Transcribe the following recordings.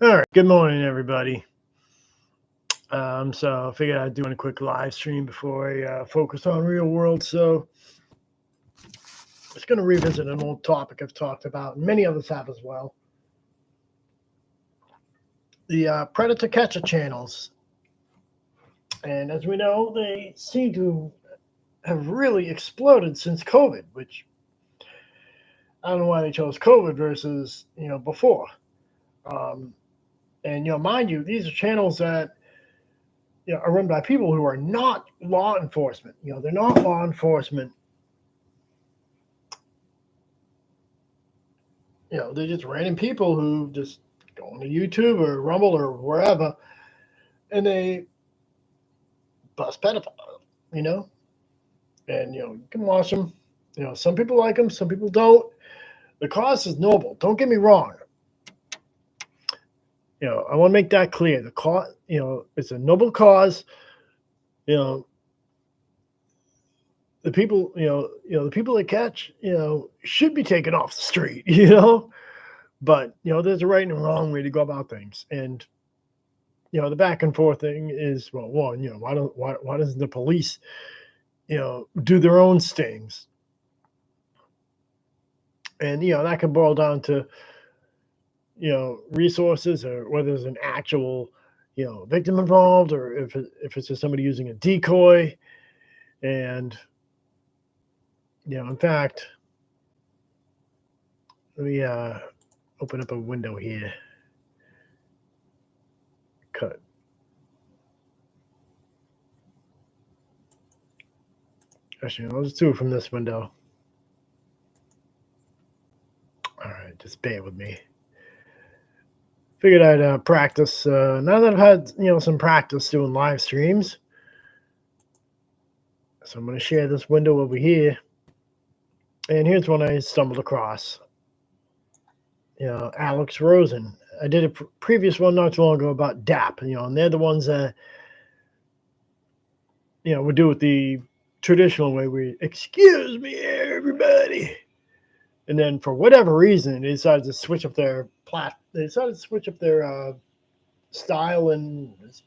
All right, good morning, everybody. So I figured I'd do a quick live stream before I focus on real world. So it's going to revisit an old topic I've talked about, and many others have as well. The predator catcher channels, and as we know, they seem to have really exploded since COVID. Which I don't know why they chose COVID versus before. Um, and mind you, these are channels that are run by people who are not law enforcement. They're not law enforcement. They're just random people who just go on to YouTube or Rumble or wherever, and they bust pedophiles. You know, and you can watch them. Some people like them, some people don't. The cause is noble. Don't get me wrong. I want to make that clear. The cause, it's a noble cause. You know, the people, the people they catch, should be taken off the street. But there's a right and a wrong way to go about things, and the back and forth thing is, well, one, why doesn't the police do their own stings? And that can boil down to resources, or whether there's an actual victim involved, or if it's just somebody using a decoy. And in fact, let me open up a window here. Cut. Actually, I'll just do it from this window. All right, just bear with me. Figured I'd practice. Now that I've had some practice doing live streams, so I'm going to share this window over here. And here's one I stumbled across. Alex Rosen. I did a previous one not too long ago about DAP. And they're the ones that we do it the traditional way. We excuse me, everybody. And then for whatever reason, they decided to switch up their style and just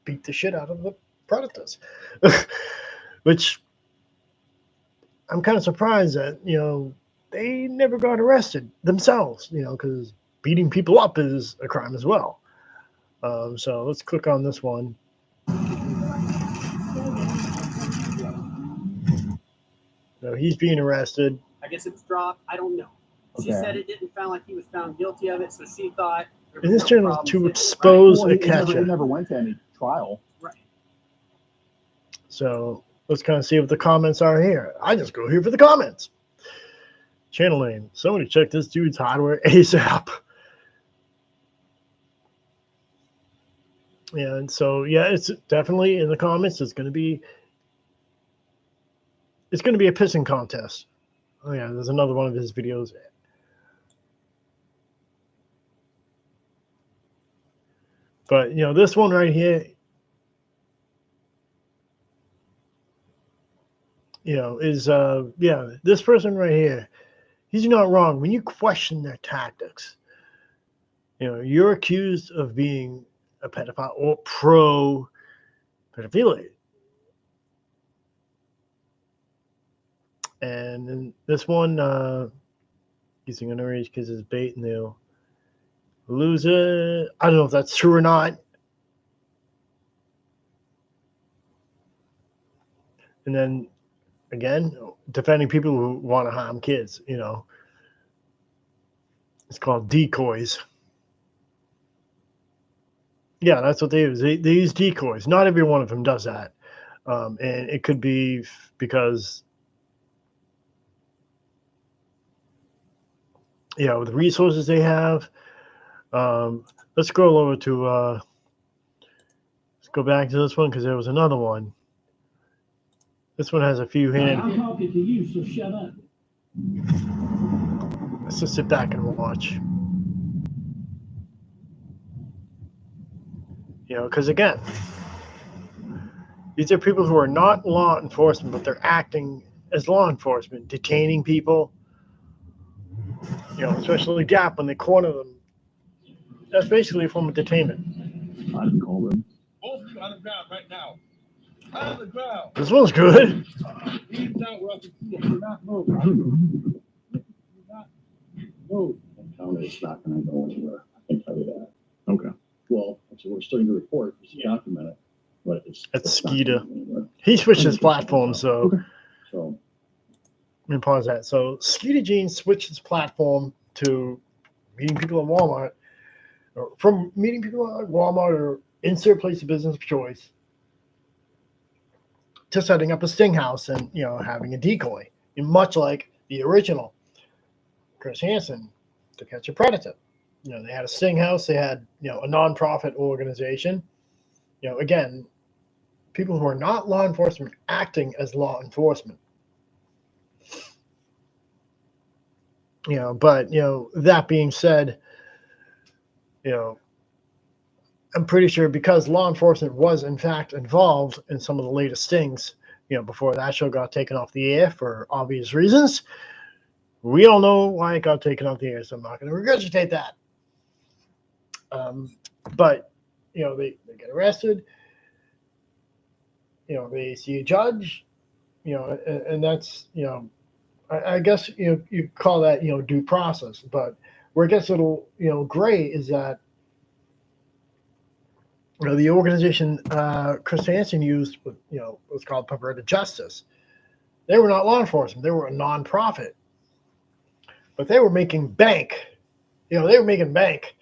beat the shit out of the predators, which I'm kind of surprised that they never got arrested themselves. Because beating people up is a crime as well. So let's click on this one. He's being arrested. I guess it was dropped. I don't know. She said it didn't sound like he was found guilty of it, so she thought. And this channel is to expose a catcher. It never went to any trial. Right. So let's kind of see what the comments are here. I just go here for the comments. Channel name. Somebody check this dude's hardware ASAP. Yeah, and so it's definitely in the comments. It's going to be a pissing contest. Oh yeah, there's another one of his videos. But this one right here, is this person right here. He's not wrong. When you question their tactics, you're accused of being a pedophile or pro pedophilia. And in this one, using underage kids as bait, and they'll lose it. I don't know if that's true or not. And then again, defending people who want to harm kids. It's called decoys. Yeah, that's what they use. They use decoys. Not every one of them does that. And it could be because with the resources they have. Let's scroll over to let's go back to this one, because there was another one. This one has a few hands. I'm talking to you, so shut up. Let's just sit back and watch. Because again, these are people who are not law enforcement, but they're acting as law enforcement, detaining people. Especially DAP when they corner them. That's basically a form of detainment. I can call them. Both of you on the ground right now. On the ground. This one's good. He's not welcome to you. Do not move. I don't know. Do not move. I'm telling you, it's not going to go anywhere. I can tell you that. Okay. Well, so we're starting to report. We should document it. But it's not Skeeter. going anywhere. He switched his platform, so Okay. So let me pause that. So Skeeter Jean switched his platform to meeting people at Walmart, or from meeting people at Walmart or insert place of business of choice, to setting up a sting house and having a decoy, and much like the original Chris Hansen to catch a predator. They had a sting house, they had a nonprofit organization. Again, people who are not law enforcement acting as law enforcement. But that being said, I'm pretty sure because law enforcement was in fact involved in some of the latest stings, before that show got taken off the air for obvious reasons. We all know why it got taken off the air, so I'm not going to regurgitate that. But they get arrested. They see a judge. And that's I guess you call that due process. But where it gets a little gray is that the organization Chris Hansen used, was called Perverted Justice. They were not law enforcement; they were a nonprofit, but they were making bank. They were making bank,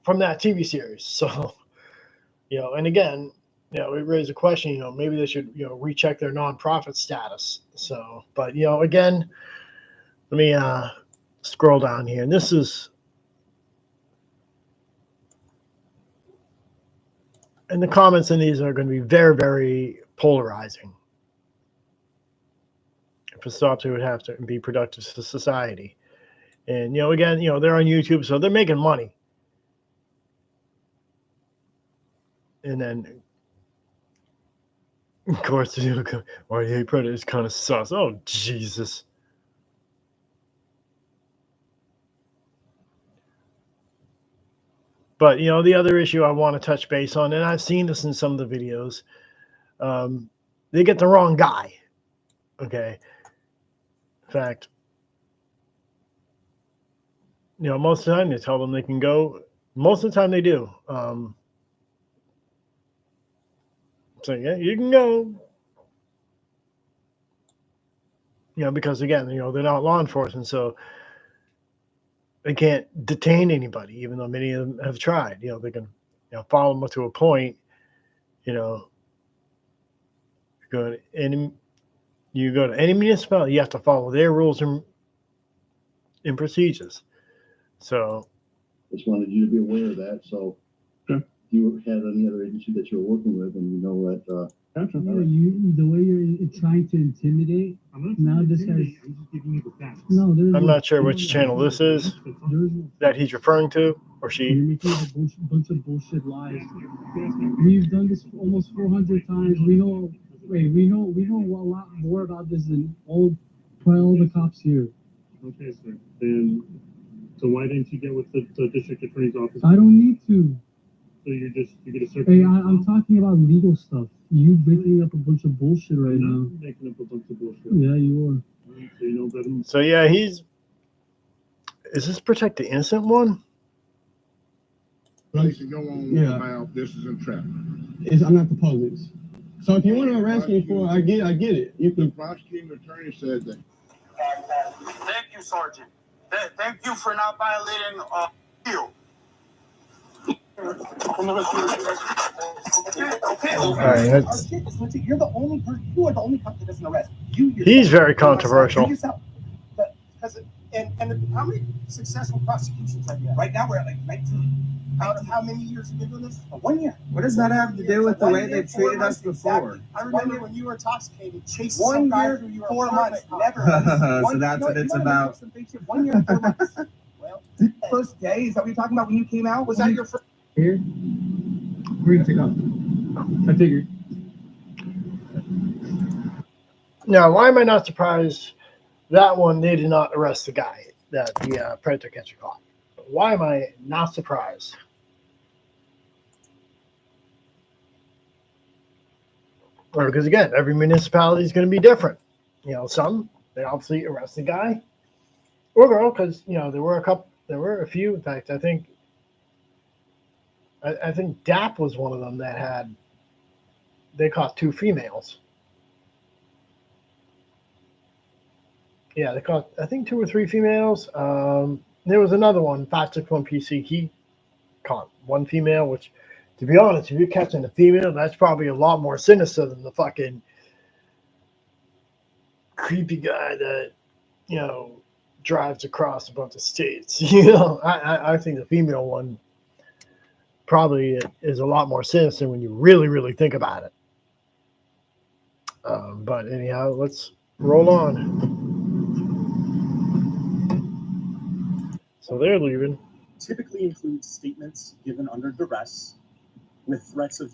from that TV series. So, and again, it raised a question. Maybe they should recheck their nonprofit status. So, but again, let me scroll down here, and this is. And the comments in these are going to be very, very polarizing. If it stops, it would have to be productive to society. And, again, they're on YouTube, so they're making money. And then, of course, why you hate predators kind of sus. Oh, Jesus. But, the other issue I want to touch base on, and I've seen this in some of the videos, they get the wrong guy. Okay. In fact, most of the time they tell them they can go. Most of the time they do. So, yeah, you can go. Because, again, they're not law enforcement, so they can't detain anybody, even though many of them have tried. They can, follow them to a point. Go to any municipality, you have to follow their rules and procedures. So, just wanted you to be aware of that. So, if you had any other agency that you're working with, and that. The way you're trying to intimidate. Now this has. I'm just giving you the facts. No, I'm not sure which channel this is that he's referring to, or she. You're making a bunch of bullshit lies. We've done this almost 400 times. We know a lot more about this than all the cops here. Okay, sir. Then, so why didn't you get with the district attorney's office? I don't need to. So you get a circuit. Hey, I'm talking about legal stuff. You making up a bunch of bullshit right I'm now. not making up a bunch of bullshit. Yeah, you are. So you know better. So yeah, is this protect the innocent one? Police can go on about this is a trap. I'm not the police. So if you want to arrest me for, I get it. You The can. prosecuting attorney said that. Thank you, Sergeant. Thank you for not violating you. Okay. All right, You're the only person. You are the only cop that doesn't arrest. He's very controversial. You yourself. And how many successful prosecutions have you had? Right now we're at like 19. Out of how many years have you been doing this? 1 year. What does that have to do with the way they've treated us before? Exactly. I remember when you were intoxicated, chasing some guy through your 4 months. Never. So that's what it's about. 1 year, 4 months. Well, first day, is that what you're talking about when you came out? Was that your first? Here? We're gonna take off. I figured. Now, why am I not surprised that one they did not arrest the guy that the predator catcher caught? why am I not surprised? Well, because again, every municipality is going to be different. You know, some they obviously arrest the guy or girl because you know there were a few. In fact, I think DAP was one of them that they caught 2 females. Yeah, they caught I think 2 or 3 females. There was another one, 561 PC. He caught 1 female, which, to be honest, if you're catching a female, that's probably a lot more sinister than the fucking creepy guy that, you know, drives across a bunch of states. You know, I think the female one probably is a lot more sinister when you really, really think about it. But anyhow, let's roll on. So they're leaving. Typically includes statements given under duress with threats of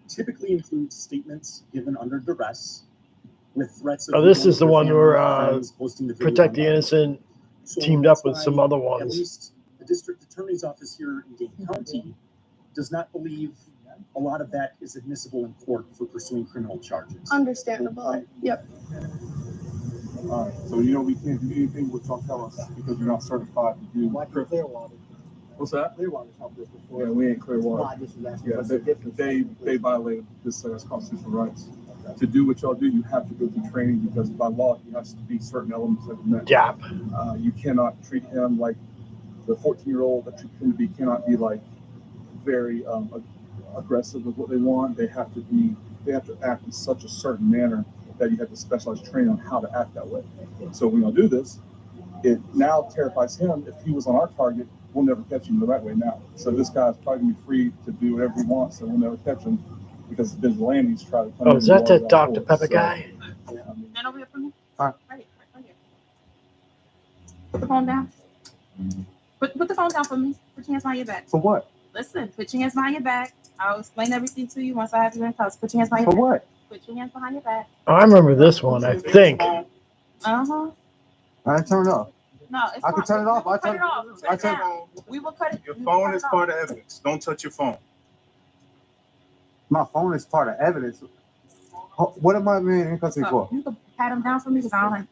typically includes statements given under duress with threats of this is the one where Protect the Innocent teamed up with some other At ones. least the district attorney's office here in Dane County does not believe a lot of that is admissible in court for pursuing criminal charges. Understandable. Yep. So you know we can't do anything with y'all tell us because we're not certified to do. Like Clearwater. What's that? Clearwater's helped us before. Yeah, we ain't Clearwater. Why this is asking Yeah, what's the difference? they violated this constitutional rights. To do what y'all do, you have to go through training because by law, you have to be certain elements that are met. Yeah. You cannot treat him like the 14-year-old that you pretend to be. Cannot be like very aggressive with what they want. They have to act in such a certain manner that you have to specialize training on how to act that way. So when y'all do this, it now terrifies him. If he was on our target, we'll never catch him the right way now. So this guy's probably gonna be free to do whatever he wants, and we'll never catch him because the vigilantes try to come in. Oh, is that the Dr. Pepper guy? Stand over here for me. All Right here. Put the phone down. Put the phone down for me. Put your hands behind your back. For what? Listen, put your hands behind your back. I'll explain everything to you once I have you in cuffs. Put your hands behind your For back. what? Put your hands behind your back. Oh, I remember this one, I think. Uh-huh. I turn it off. No, it's I can fine. turn it off. We'll I cut turn it off. I Turn it turn. down. We will cut it. Your we will phone cut is it part off. of evidence. Don't touch your phone. My phone is part of evidence. What am I being in custody for? You can pat him down for me because I don't like.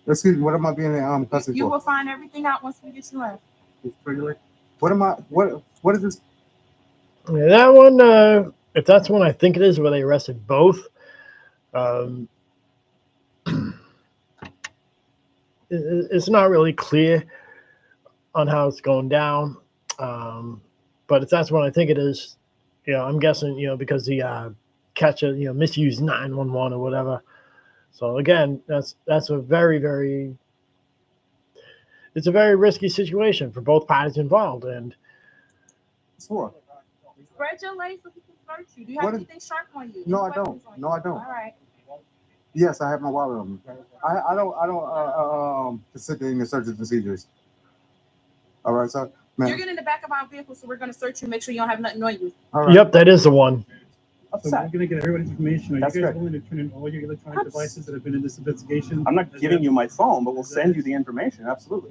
Excuse me. What am I being in custody You for? will find everything out once we get you in. What am I? What is this? Yeah, that one, if that's the one I think it is, where they arrested both, it's not really clear on how it's going down. But if that's what I think it is, you know, I'm guessing, you know, because the catcher, you know, misused 911 or whatever. So again, that's a very, very, it's a very risky situation for both parties involved. And Sure. Spread your legs so we can search you. Do you have What is- anything sharp on you? No, Any I don't. weapons on you? No, I don't. All right. Yes, I have my wallet on me. I don't participate in the search and procedures. All right, so You're man. getting in the back of our vehicle, so we're going to search you, make sure you don't have nothing on you. All right. yep, that is the one. So we're gonna get everybody's information. Are That's you guys good. willing to turn in all your electronic devices that have been in this investigation? I'm not giving you my phone, but we'll send you the information. Absolutely.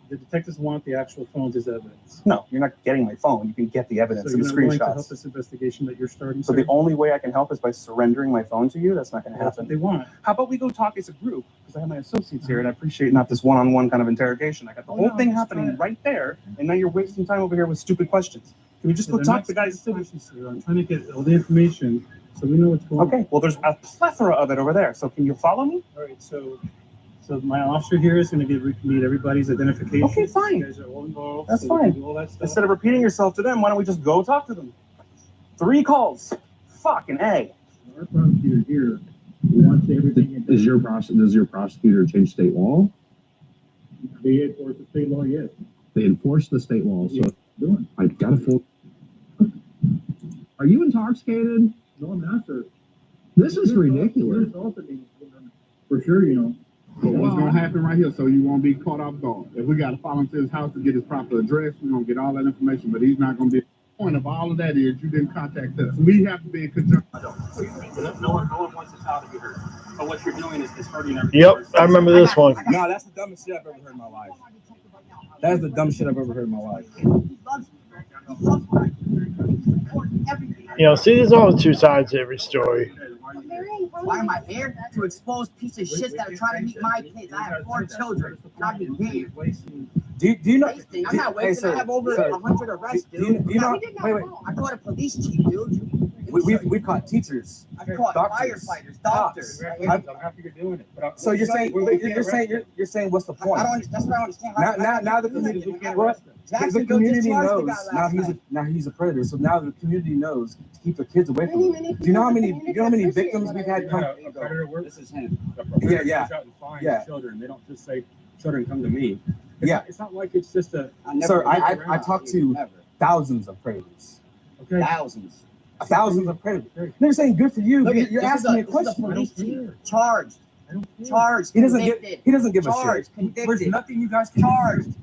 The detectives want the actual phones as evidence. No, you're not getting my phone. You can get the evidence So and you're the not willing to help screenshots. this investigation that you're starting? So sir? the only way I can help is by surrendering my phone to you. That's not going to That's what happen. they want. How about we go talk as a group? Because I have my associates here, and I appreciate not this one-on-one kind of interrogation. I got the Oh, whole no, thing I'm just happening trying- right there, and now you're wasting time over here with stupid questions. Can we just go They're talk not to the guys? stupid questions, sir. I'm trying to get all the information so we know what's going on. Okay, well, there's a plethora of it over there. So can you follow me? All right, so my officer here is going to need everybody's identification. Okay, fine. You guys are all involved. That's so we can fine. do all that stuff. Instead of repeating yourself to them, why don't we just go talk to them? 3 calls. Fucking A. Our prosecutor here wants everything. Does your prosecutor change state law? They enforce the state law, yes. They enforce the state law. So Yeah. I got a full. Are you intoxicated? No, I'm not, sir. This is ridiculous. For sure, you know. But what's gonna happen right here, so you won't be caught off guard? If we gotta follow him to his house to get his proper address, we're gonna get all that information, but he's not gonna be. The point of all of that is you didn't contact us. We have to be in conjunction. No one wants this child to be hurt. But what you're doing is hurting everybody. Yep, I remember this one. No, that's the dumbest shit I've ever heard in my life. That's the dumbest shit I've ever heard in my life. He loves me, man. He loves what I do. He supports everything. You know, see, there's always two sides to every story. Why am I here? To expose piece of shit that are trying to meet my kids. I have 4 children. And I'm engaged. Do you know? Wasting. I'm not wasting. I have over 100 arrests, dude. Do you know? Wait. I caught a police chief, dude. We've caught teachers. I've caught doctors, firefighters, doctors. I'm happy you're doing it. So you're saying what's the point? That's what I understand. Now the community, the community knows. Now he's a predator. So now the community knows to keep their kids away from him. Do you know how many victims we've had come? A predator works. This is him. Yeah. Goes out and finds children. They don't just say, "Children, come to me." It's not like it's just a. Sir, I talked to thousands of predators. Okay. Thousands of predators. They're saying good for you. You're asking me a question. Charged. He doesn't give a shit. There's nothing you guys can Charged.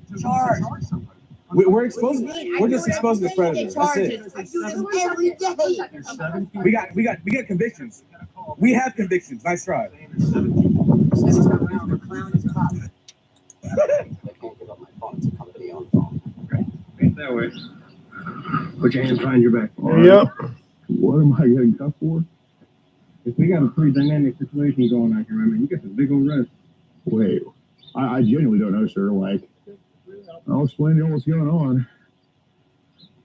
We're exposing. We're just exposing the predators. That's it. I do this every day. We got convictions. We have convictions. Nice try. That way. Put your hands behind your back. Yep. What am I getting cuffed for? If we got a pretty dynamic situation going on here, I mean, you got some big old rest. Wait, I genuinely don't know, sir. Like, I'll explain to you what's going on.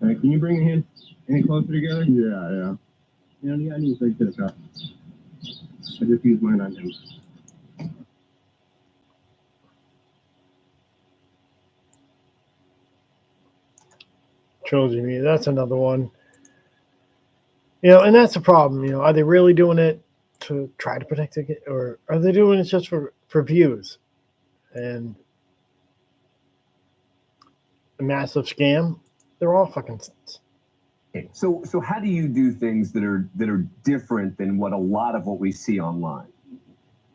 Can you bring your hands any closer together? Yeah. I need to take this out. I just used mine on him. Trilogy me. That's another one. You know, and that's the problem. You know, are they really doing it to try to protect it, or are they doing it just for views? And a massive scam. They're all fucking. So how do you do things that are different than what a lot of what we see online?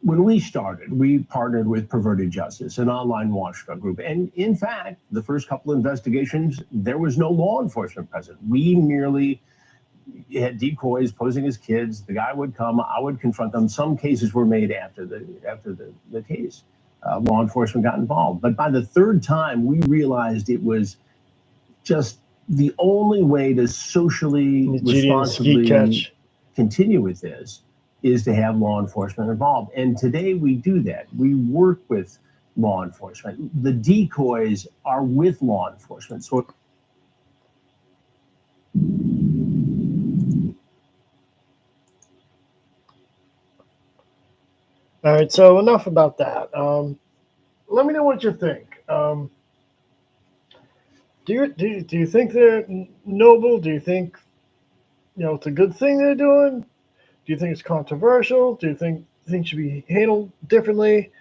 When we started, we partnered with Perverted Justice, an online watchdog group. And in fact, the first couple of investigations, there was no law enforcement present. We merely had decoys posing as kids. The guy would come, I would confront them. Some cases were made after the case. Law enforcement got involved. But by the third time, we realized it was just the only way to socially responsibly continue with this is to have law enforcement involved. And today we do that. We work with law enforcement. The decoys are with law enforcement. So all right, so enough about that. Let me know what you think. Do you think they're noble? Do you think, you know, it's a good thing they're doing? Do you think it's controversial? Do you think things should be handled differently?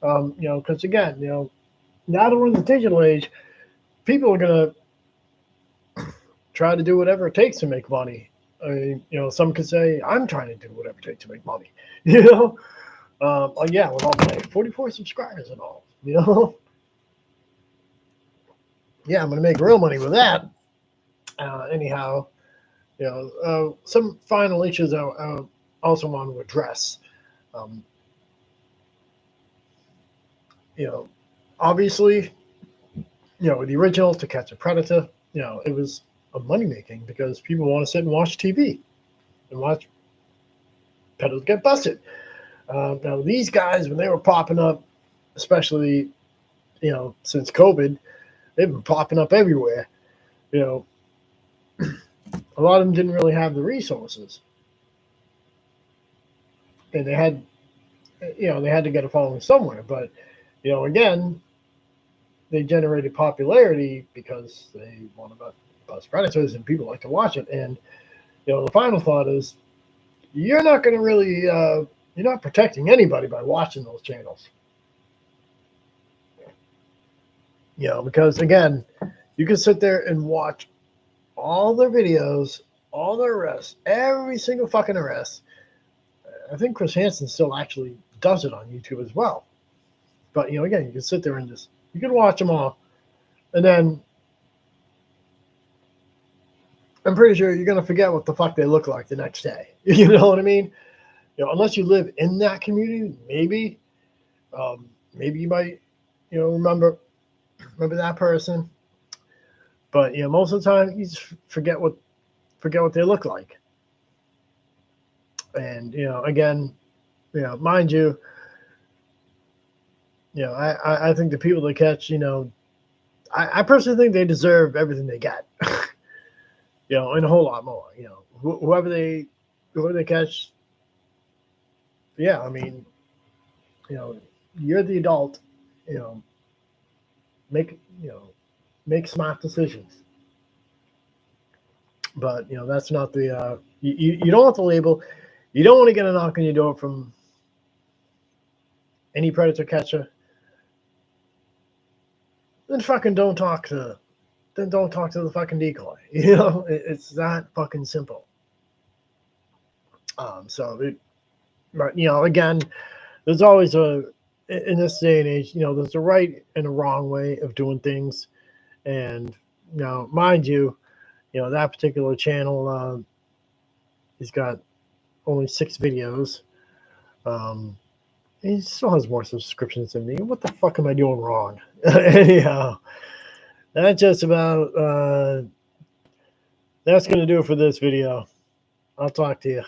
You know, because again, you know, now that we're in the digital age, people are gonna try to do whatever it takes to make money. I mean, you know, some could say, I'm trying to do whatever it takes to make money. You know, yeah, with all my 44 subscribers and all. You know, yeah, I'm gonna make real money with that. Anyhow. You know, some final issues I also want to address. You know, obviously, you know, the original To Catch a Predator, you know, it was a money making because people want to sit and watch TV and watch predators get busted. Now, these guys, when they were popping up, especially, you know, since COVID, they've been popping up everywhere. You know, a lot of them didn't really have the resources, and they had to get a following somewhere. But, you know, again, they generated popularity because they want to bust predators and people like to watch it. And, you know, the final thought is, you're not going to really, you're not protecting anybody by watching those channels. You know, because again, you can sit there and watch all their videos, all their arrests, every single fucking arrest. I think Chris Hansen still actually does it on YouTube as well. But, you know, again, you can sit there and you can watch them all. And then I'm pretty sure you're going to forget what the fuck they look like the next day. You know what I mean? You know, unless you live in that community, maybe you might, you know, remember remember that person. But most of the time you just forget what they look like. And again, mind you, I think the people that catch, I personally think they deserve everything they get. And a whole lot more. Whoever they catch, yeah, I mean, you're the adult, make smart decisions. But that's not the you don't want the label. You don't want to get a knock on your door from any predator catcher. Then fucking don't talk to the fucking decoy. It's that fucking simple. But again, there's always in this day and age, there's a right and a wrong way of doing things. And mind you, that particular channel, he's got only 6 videos. He still has more subscriptions than me. What the fuck am I doing wrong? Anyhow, that's just about that's gonna do it for this video. I'll talk to you.